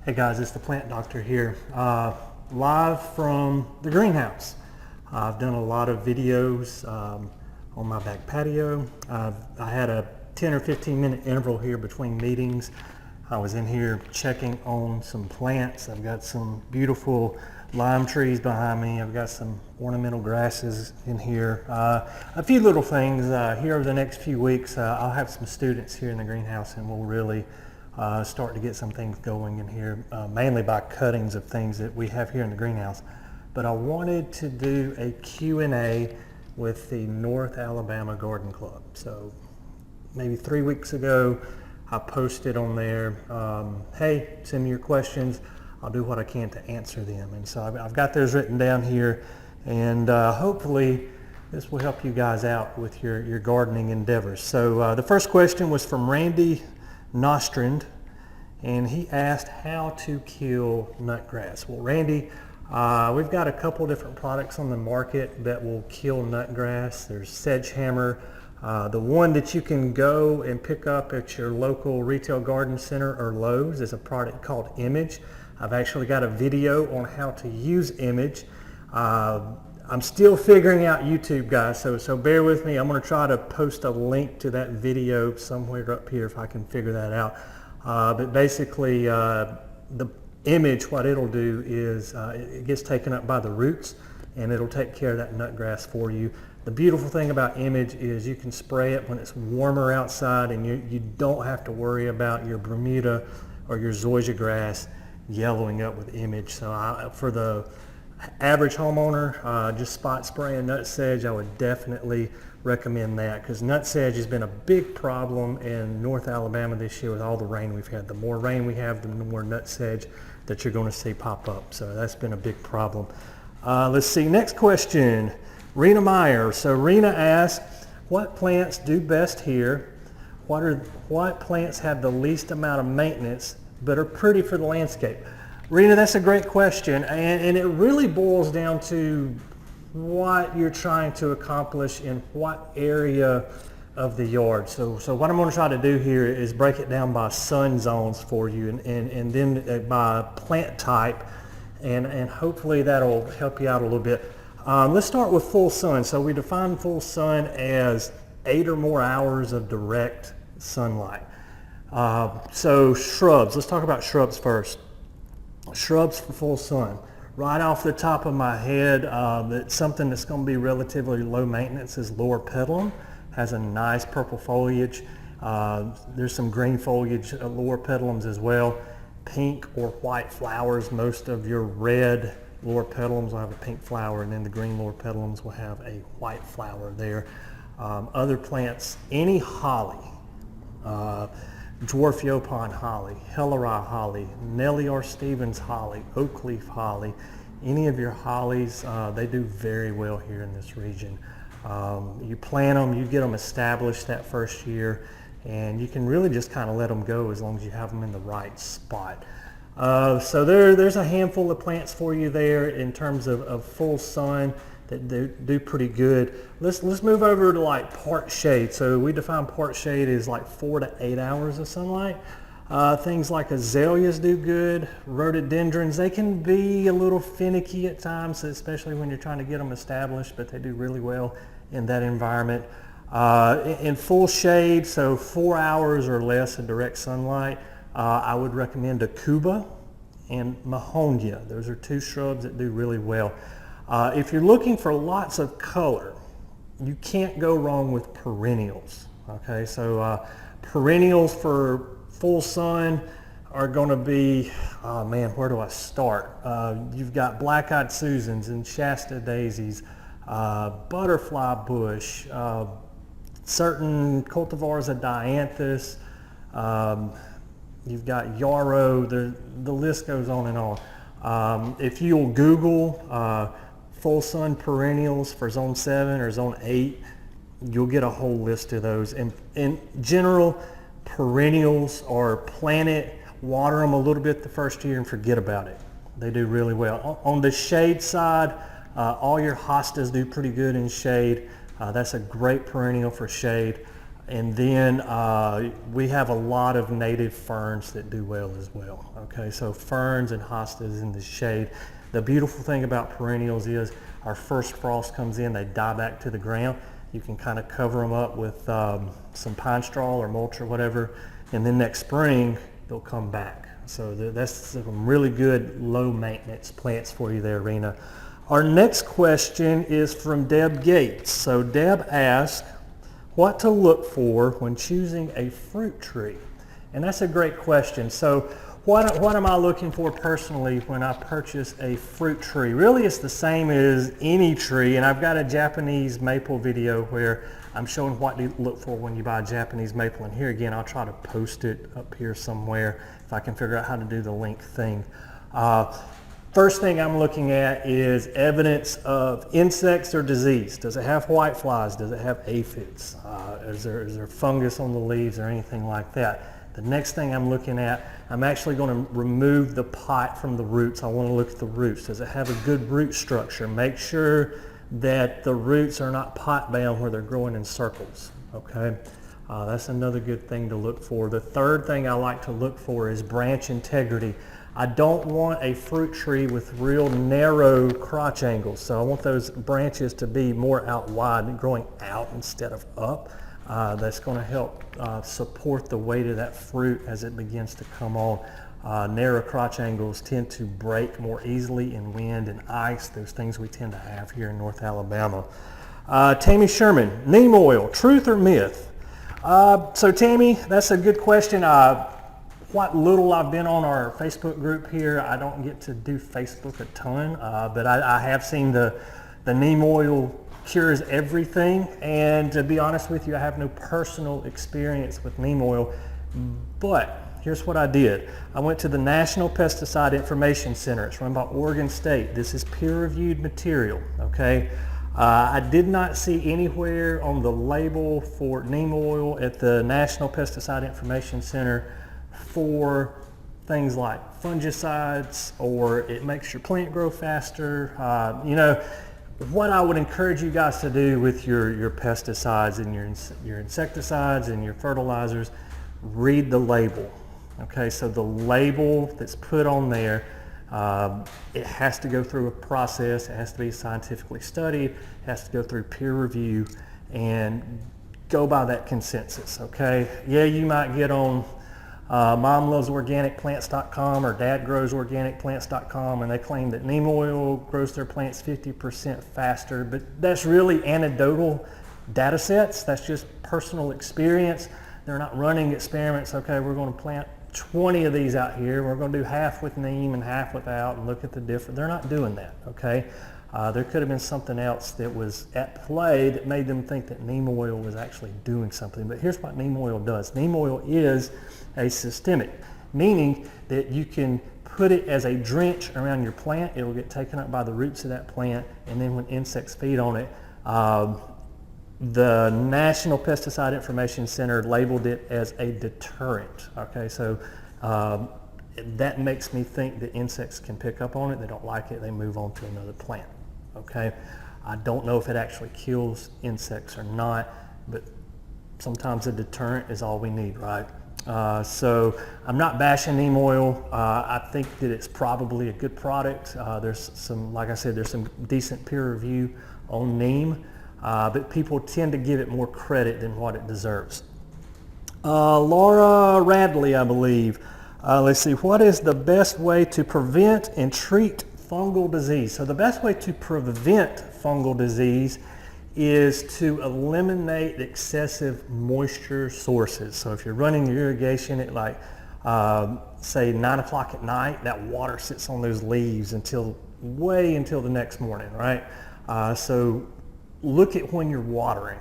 Hey guys, it's the Plant Doctor here, live from the greenhouse. I've done a lot of videos on my back patio. I had a 10 or 15 minute interval here between meetings. I was in here checking on some plants. I've got some beautiful lime trees behind me. I've got some ornamental grasses in here. A few little things here over the next few weeks. I'll have some students here in the greenhouse and we'll really start to get some things going in here, mainly by cuttings of things that we have here in the greenhouse. But I wanted to do a Q&A with the North Alabama Garden Club. So maybe 3 weeks ago, I posted on there, hey, send me your questions. I'll do what I can to answer them. And so I've got those written down here, and hopefully this will help you guys out with your gardening endeavors. So the first question was from Randy Nostrand, and he asked how to kill nutgrass. Well, Randy, we've got a couple different products on the market that will kill nutgrass. There's Sedgehammer. The one that you can go and pick up at your local retail garden center or Lowe's is a product called Image. I've actually got a video on how to use Image. I'm still figuring out YouTube, guys, so bear with me. I'm going to try to post a link to that video somewhere up here if I can figure that out. But basically, the Image, what it'll do is it gets taken up by the roots, and it'll take care of that nutgrass for you. The beautiful thing about Image is you can spray it when it's warmer outside, and you don't have to worry about your Bermuda or your zoysia grass yellowing up with Image. So for the average homeowner, just spot spraying nut sedge, I would definitely recommend that, because nut sedge has been a big problem in North Alabama this year with all the rain we've had. The more rain we have, the more nut sedge that you're going to see pop up. So that's been a big problem. Let's see, next question, Rena Meyer. So Rena asked, what plants do best here? What plants have the least amount of maintenance but are pretty for the landscape? Rena, that's a great question, and it really boils down to what you're trying to accomplish in what area of the yard. So what I'm going to try to do here is break it down by sun zones for you, and then by plant type, and hopefully that'll help you out a little bit. Let's start with full sun. So we define full sun as 8 or more hours of direct sunlight. So shrubs, let's talk about shrubs first. Shrubs for full sun. Right off the top of my head, that's something that's going to be relatively low maintenance is lower petalum. Has a nice purple foliage. There's some green foliage at lower petalums as well. Pink or white flowers. Most of your red lower petalums will have a pink flower, and then the green lower petalums will have a white flower there. Other plants, any holly. Dwarf Yaupon holly, Helleri holly, Nellie R. Stevens holly, oak leaf holly, any of your hollies, they do very well here in this region. You plant them, you get them established that first year, and you can really just kind of let them go as long as you have them in the right spot. So there's a handful of plants for you there in terms of full sun that do pretty good. Let's move over to like part shade. So we define part shade as like 4 to 8 hours of sunlight. Things like azaleas do good. Rhododendrons, they can be a little finicky at times, especially when you're trying to get them established, but they do really well in that environment. In full shade, so 4 hours or less of direct sunlight, I would recommend Akuba and Mahonia. Those are two shrubs that do really well. If you're looking for lots of color, you can't go wrong with perennials. Okay, so perennials for full sun are going to be, oh man, where do I start? You've got black-eyed Susans and Shasta daisies, butterfly bush, certain cultivars of dianthus. You've got yarrow. The list goes on and on. If you'll Google full sun perennials for zone 7 or zone 8, you'll get a whole list of those. And in general, perennials are plant it, water them a little bit the first year and forget about it. They do really well. On the shade side, all your hostas do pretty good in shade. That's a great perennial for shade. And then we have a lot of native ferns that do well as well. Okay, so ferns and hostas in the shade. The beautiful thing about perennials is our first frost comes in, they die back to the ground. You can kind of cover them up with some pine straw or mulch or whatever, and then next spring they'll come back. So that's some really good low maintenance plants for you there, Rena. Our next question is from Deb Gates. So Deb asked, what to look for when choosing a fruit tree? And that's a great question. So what am I looking for personally when I purchase a fruit tree? Really, it's the same as any tree, and I've got a Japanese maple video where I'm showing what to look for when you buy a Japanese maple. And here again, I'll try to post it up here somewhere if I can figure out how to do the link thing. First thing I'm looking at is evidence of insects or disease. Does it have white flies? Does it have aphids? Is there fungus on the leaves or anything like that? The next thing I'm looking at, I'm actually going to remove the pot from the roots. I want to look at the roots. Does it have a good root structure? Make sure that the roots are not pot bound where they're growing in circles. Okay, that's another good thing to look for. The third thing I like to look for is branch integrity. I don't want a fruit tree with real narrow crotch angles, so I want those branches to be more out wide, growing out instead of up. That's going to help support the weight of that fruit as it begins to come on. Narrow crotch angles tend to break more easily in wind and ice, those things we tend to have here in North Alabama. Tammy Sherman, neem oil, truth or myth? So Tammy, that's a good question. What little I've been on our Facebook group here, I don't get to do Facebook a ton, but I have seen the neem oil cures everything, and to be honest with you, I have no personal experience with neem oil, but here's what I did. I went to the National Pesticide Information Center. It's run by Oregon State. This is peer-reviewed material, okay? I did not see anywhere on the label for neem oil at the National Pesticide Information Center for things like fungicides or it makes your plant grow faster. You know, what I would encourage you guys to do with your pesticides and your insecticides and your fertilizers, read the label. Okay, so the label that's put on there, it has to go through a process, it has to be scientifically studied, it has to go through peer review, and go by that consensus, okay? Yeah, you might get on momlovesorganicplants.com or dadgrowsorganicplants.com and they claim that neem oil grows their plants 50% faster, but that's really anecdotal data sets. That's just personal experience. They're not running experiments. Okay, we're going to plant 20 of these out here. We're going to do half with neem and half without and look at the difference. They're not doing that, okay? There could have been something else that was at play that made them think that neem oil was actually doing something. But here's what neem oil does. Neem oil is a systemic, meaning that you can put it as a drench around your plant. It will get taken up by the roots of that plant, and then when insects feed on it, the National Pesticide Information Center labeled it as a deterrent. Okay, so that makes me think that insects can pick up on it. They don't like it, they move on to another plant. Okay, I don't know if it actually kills insects or not, but sometimes a deterrent is all we need, right? So I'm not bashing neem oil. I think that it's probably a good product. There's some, like I said, there's some decent peer review on neem, but people tend to give it more credit than what it deserves. Laura Radley, I believe. Let's see, what is the best way to prevent and treat fungal disease? So the best way to prevent fungal disease is to eliminate excessive moisture sources. So if you're running your irrigation at like, say 9 o'clock at night, that water sits on those leaves way until the next morning, right? So look at when you're watering.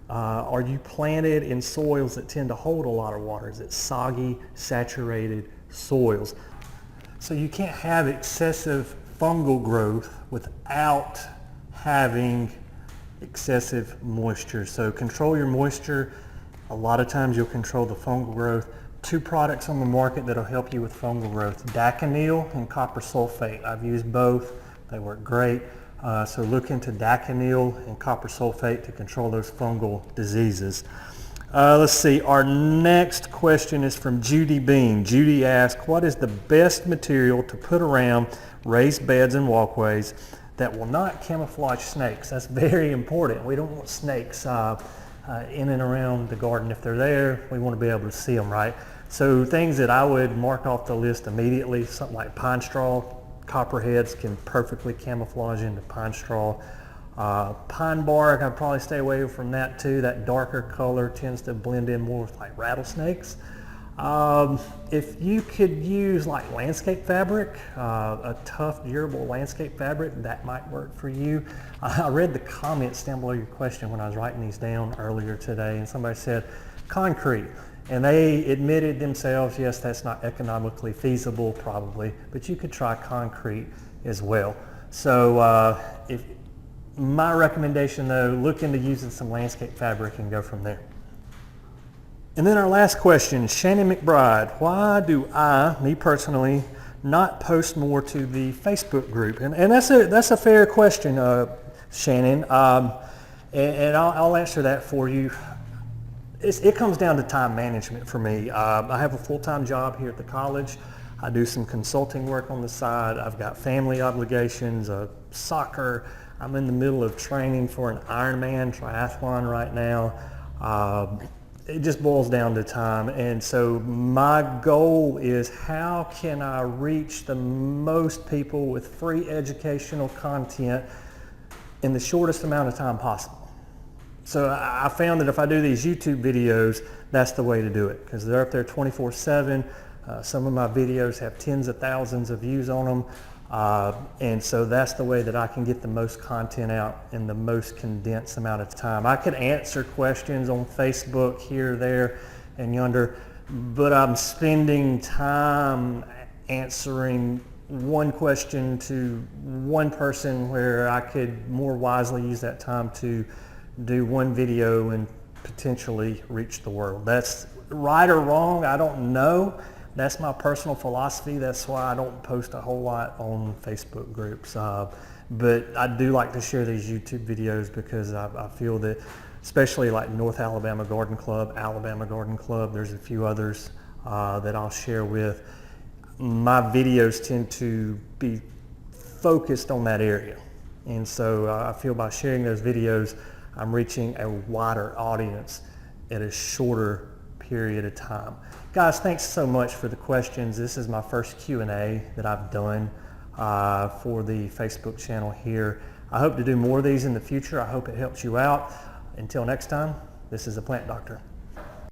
Are you planted in soils that tend to hold a lot of water? Is it soggy, saturated soils? So you can't have excessive fungal growth without having excessive moisture. So control your moisture. A lot of times you'll control the fungal growth. Two products on the market that'll help you with fungal growth, Daconil and copper sulfate. I've used both. They work great. So look into Daconil and copper sulfate to control those fungal diseases. Let's see. Our next question is from Judy Bean. Judy asks, what is the best material to put around raised beds and walkways that will not camouflage snakes? That's very important. We don't want snakes in and around the garden. If they're there, we want to be able to see them, right? So things that I would mark off the list immediately, something like pine straw. Copperheads can perfectly camouflage into pine straw. Pine bark, I'd probably stay away from that too. That darker color tends to blend in more with like rattlesnakes. If you could use like landscape fabric, a tough, durable landscape fabric, that might work for you. I read the comments down below your question when I was writing these down earlier today, and somebody said concrete. And they admitted themselves, yes, that's not economically feasible probably, but you could try concrete as well. So my recommendation though, look into using some landscape fabric and go from there. And then our last question, Shannon McBride. Why do I, me personally, not post more to the Facebook group? And that's a fair question, Shannon. And I'll answer that for you. It comes down to time management for me. I have a full-time job here at the college. I do some consulting work on the side. I've got family obligations, soccer. I'm in the middle of training for an Ironman triathlon right now. It just boils down to time. And so my goal is, how can I reach the most people with free educational content in the shortest amount of time possible? So I found that if I do these YouTube videos, that's the way to do it, because they're up there 24/7. Some of my videos have tens of thousands of views on them. And so that's the way that I can get the most content out in the most condensed amount of time. I could answer questions on Facebook here, there, and yonder, but I'm spending time answering one question to one person where I could more wisely use that time to do one video and potentially reach the world. That's right or wrong, I don't know. That's my personal philosophy. That's why I don't post a whole lot on Facebook groups. But I do like to share these YouTube videos because I feel that, especially like North Alabama Garden Club, Alabama Garden Club, there's a few others that I'll share with. My videos tend to be focused on that area. And so I feel by sharing those videos, I'm reaching a wider audience at a shorter period of time. Guys, thanks so much for the questions. This is my first Q&A that I've done for the Facebook channel here. I hope to do more of these in the future. I hope it helps you out. Until next time, this is the Plant Doctor.